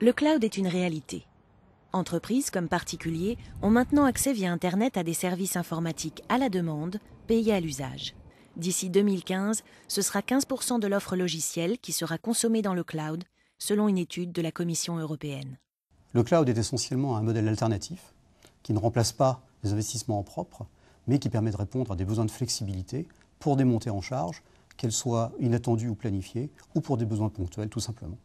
Le cloud est une réalité. Entreprises comme particuliers ont maintenant accès via Internet à des services informatiques à la demande, payés à l'usage. D'ici 2015, ce sera 15% de l'offre logicielle qui sera consommée dans le cloud, selon une étude de la Commission européenne. Le cloud est essentiellement un modèle alternatif qui ne remplace pas les investissements en propre, mais qui permet de répondre à des besoins de flexibilité pour des montées en charge, qu'elles soient inattendues ou planifiées, ou pour des besoins ponctuels tout simplement.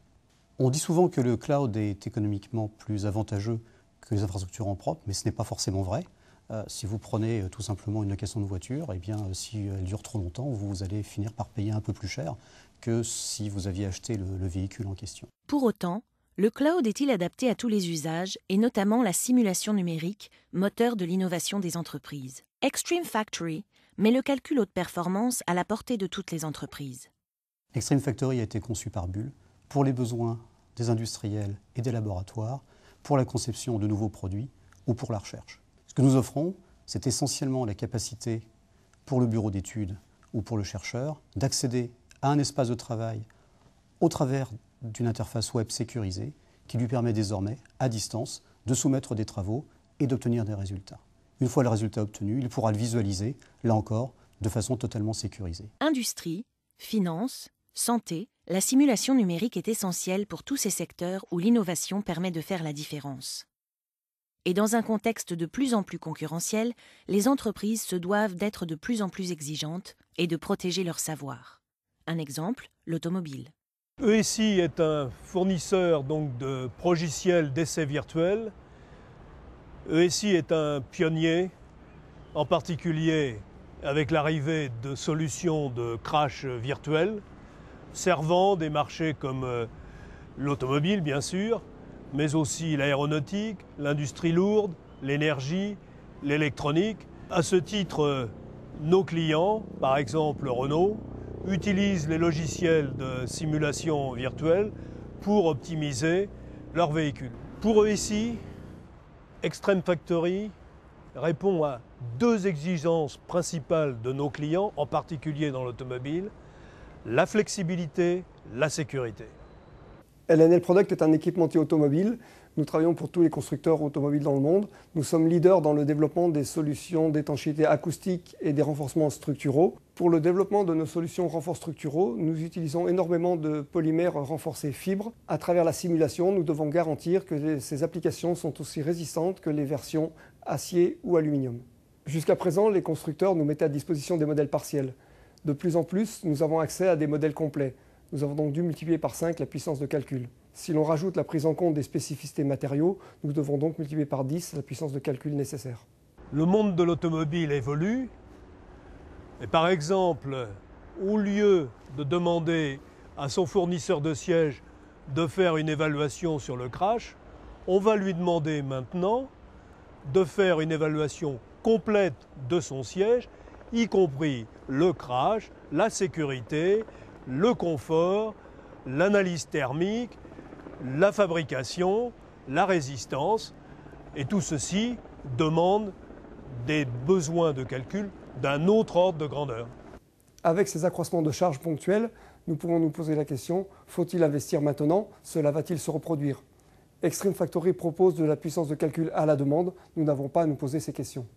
On dit souvent que le cloud est économiquement plus avantageux que les infrastructures en propre, mais ce n'est pas forcément vrai. Si vous prenez tout simplement une location de voiture, eh bien, si elle dure trop longtemps, vous allez finir par payer un peu plus cher que si vous aviez acheté le véhicule en question. Pour autant, le cloud est-il adapté à tous les usages, et notamment la simulation numérique, moteur de l'innovation des entreprises? Extreme Factory met le calcul haute performance à la portée de toutes les entreprises. Extreme Factory a été conçu par Bull pour les besoins des industriels et des laboratoires, pour la conception de nouveaux produits ou pour la recherche. Ce que nous offrons, c'est essentiellement la capacité pour le bureau d'études ou pour le chercheur d'accéder à un espace de travail au travers d'une interface web sécurisée qui lui permet désormais, à distance, de soumettre des travaux et d'obtenir des résultats. Une fois le résultat obtenu, il pourra le visualiser, là encore, de façon totalement sécurisée. Industrie, finance, santé, la simulation numérique est essentielle pour tous ces secteurs où l'innovation permet de faire la différence. Et dans un contexte de plus en plus concurrentiel, les entreprises se doivent d'être de plus en plus exigeantes et de protéger leur savoir. Un exemple, l'automobile. ESI est un fournisseur donc de progiciels d'essais virtuels. ESI est un pionnier, en particulier avec l'arrivée de solutions de crash virtuel, servant des marchés comme l'automobile bien sûr, mais aussi l'aéronautique, l'industrie lourde, l'énergie, l'électronique. À ce titre, nos clients, par exemple Renault, utilisent les logiciels de simulation virtuelle pour optimiser leurs véhicules. Pour ESI, Extreme Factory répond à deux exigences principales de nos clients, en particulier dans l'automobile: la flexibilité, la sécurité. LNL Product est un équipementier automobile. Nous travaillons pour tous les constructeurs automobiles dans le monde. Nous sommes leaders dans le développement des solutions d'étanchéité acoustique et des renforcements structuraux. Pour le développement de nos solutions renforts structuraux, nous utilisons énormément de polymères renforcés fibres. À travers la simulation, nous devons garantir que ces applications sont aussi résistantes que les versions acier ou aluminium. Jusqu'à présent, les constructeurs nous mettaient à disposition des modèles partiels. De plus en plus, nous avons accès à des modèles complets. Nous avons donc dû multiplier par 5 la puissance de calcul. Si l'on rajoute la prise en compte des spécificités matériaux, nous devons donc multiplier par 10 la puissance de calcul nécessaire. Le monde de l'automobile évolue. Et par exemple, au lieu de demander à son fournisseur de sièges de faire une évaluation sur le crash, on va lui demander maintenant de faire une évaluation complète de son siège, y compris le crash, la sécurité, le confort, l'analyse thermique, la fabrication, la résistance. Et tout ceci demande des besoins de calcul d'un autre ordre de grandeur. Avec ces accroissements de charges ponctuels, nous pouvons nous poser la question, faut-il investir maintenant? Cela va-t-il se reproduire? Extreme Factory propose de la puissance de calcul à la demande, nous n'avons pas à nous poser ces questions.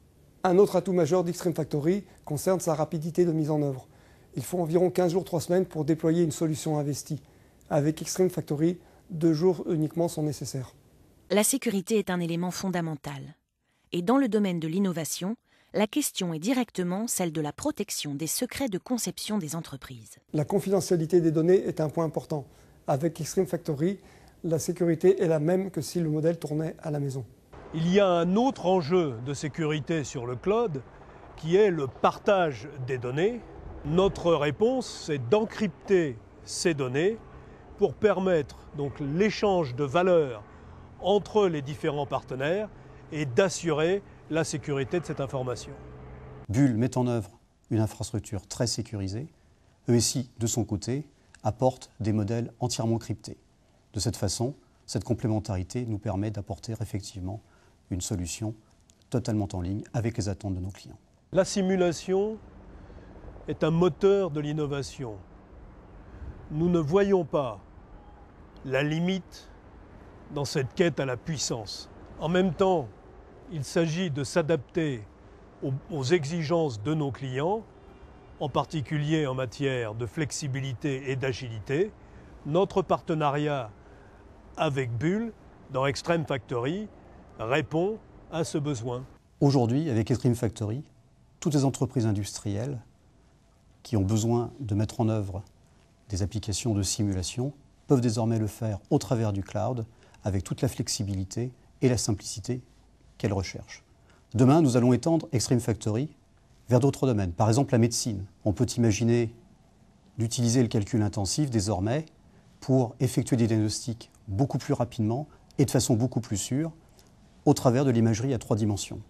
Un autre atout majeur d'Extreme Factory concerne sa rapidité de mise en œuvre. Il faut environ 15 jours, 3 semaines pour déployer une solution investie. Avec Extreme Factory, 2 jours uniquement sont nécessaires. La sécurité est un élément fondamental. Et dans le domaine de l'innovation, la question est directement celle de la protection des secrets de conception des entreprises. La confidentialité des données est un point important. Avec Extreme Factory, la sécurité est la même que si le modèle tournait à la maison. Il y a un autre enjeu de sécurité sur le cloud qui est le partage des données. Notre réponse, c'est d'encrypter ces données pour permettre donc l'échange de valeur entre les différents partenaires et d'assurer la sécurité de cette information. Bull met en œuvre une infrastructure très sécurisée. ESI, de son côté, apporte des modèles entièrement cryptés. De cette façon, cette complémentarité nous permet d'apporter effectivement une solution totalement en ligne avec les attentes de nos clients. La simulation est un moteur de l'innovation. Nous ne voyons pas la limite dans cette quête à la puissance. En même temps, il s'agit de s'adapter aux exigences de nos clients, en particulier en matière de flexibilité et d'agilité. Notre partenariat avec Bull dans Extreme Factory répond à ce besoin. Aujourd'hui, avec Extreme Factory, toutes les entreprises industrielles qui ont besoin de mettre en œuvre des applications de simulation peuvent désormais le faire au travers du cloud avec toute la flexibilité et la simplicité qu'elles recherchent. Demain, nous allons étendre Extreme Factory vers d'autres domaines. Par exemple, la médecine. On peut imaginer d'utiliser le calcul intensif désormais pour effectuer des diagnostics beaucoup plus rapidement et de façon beaucoup plus sûre au travers de l'imagerie à 3 dimensions.